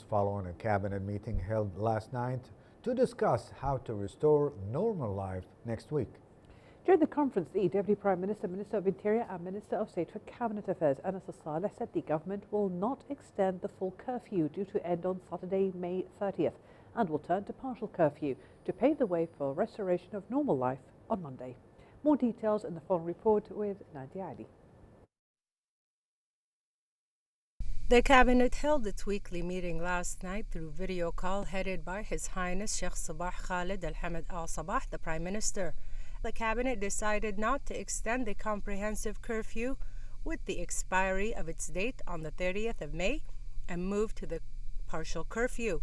Following a cabinet meeting held last night to discuss how to restore normal life next week. During the conference, the Deputy Prime Minister, Minister of Interior and Minister of State for Cabinet Affairs, Anas Saleh, said the government will not extend the full curfew due to end on Saturday, May 30th, and will turn to partial curfew to pave the way for restoration of normal life on Monday. More details in the following report with Nadia Ali. The Cabinet held its weekly meeting last night through video call headed by His Highness Sheikh Sabah Khalid Al Hamad Al Sabah, the Prime Minister. The Cabinet decided not to extend the comprehensive curfew with the expiry of its date on the 30th of May and moved to the partial curfew.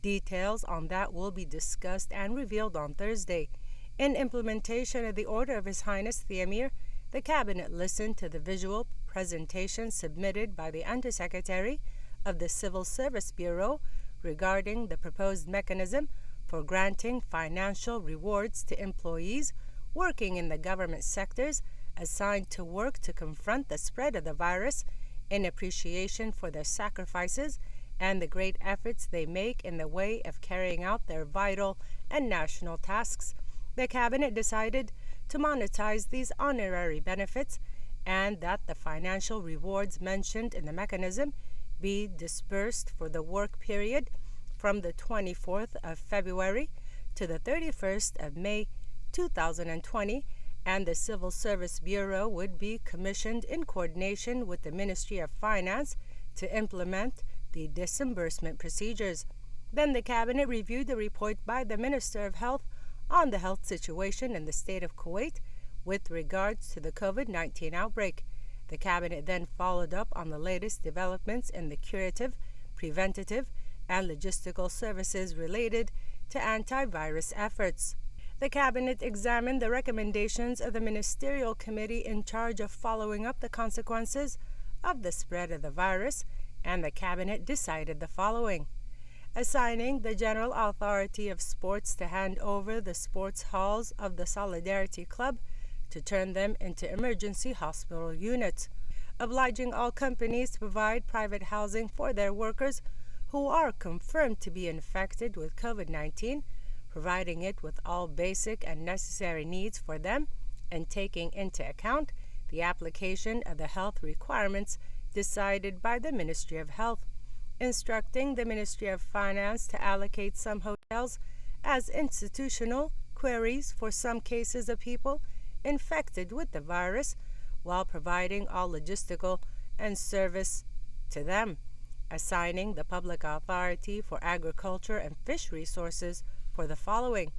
Details on that will be discussed and revealed on Thursday. In implementation of the order of His Highness the Emir, the Cabinet listened to the visual presentation submitted by the Undersecretary of the Civil Service Bureau regarding the proposed mechanism for granting financial rewards to employees working in the government sectors assigned to work to confront the spread of the virus in appreciation for their sacrifices and the great efforts they make in the way of carrying out their vital and national tasks. The Cabinet decided to monetize these honorary benefits and that the financial rewards mentioned in the mechanism be disbursed for the work period from the 24th of February to the 31st of May 2020, and the Civil Service Bureau would be commissioned in coordination with the Ministry of Finance to implement the disbursement procedures. Then the Cabinet reviewed the report by the Minister of Health on the health situation in the state of Kuwait with regards to the COVID-19 outbreak. The Cabinet then followed up on the latest developments in the curative, preventative, and logistical services related to antivirus efforts. The Cabinet examined the recommendations of the Ministerial Committee in charge of following up the consequences of the spread of the virus, and the Cabinet decided the following: assigning the General Authority of Sports to hand over the sports halls of the Solidarity Club to turn them into emergency hospital units, obliging all companies to provide private housing for their workers who are confirmed to be infected with COVID-19, providing it with all basic and necessary needs for them, and taking into account the application of the health requirements decided by the Ministry of Health, instructing the Ministry of Finance to allocate some hotels as institutional queries for some cases of people infected with the virus, while providing all logistical and service to them, assigning the Public Authority for Agriculture and Fish Resources for the following: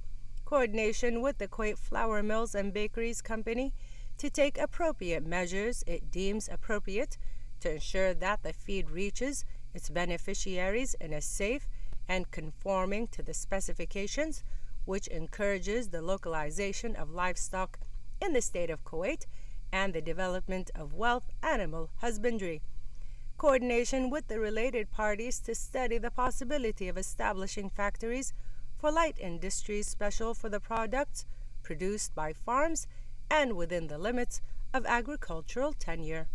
coordination with the Kuwait Flour Mills and Bakeries Company to take appropriate measures it deems appropriate to ensure that the feed reaches its beneficiaries in a safe and conforming to the specifications, which encourages the localization of livestock in the state of Kuwait and the development of wealth animal husbandry. Coordination with the related parties to study the possibility of establishing factories for light industries special for the products produced by farms and within the limits of agricultural tenure.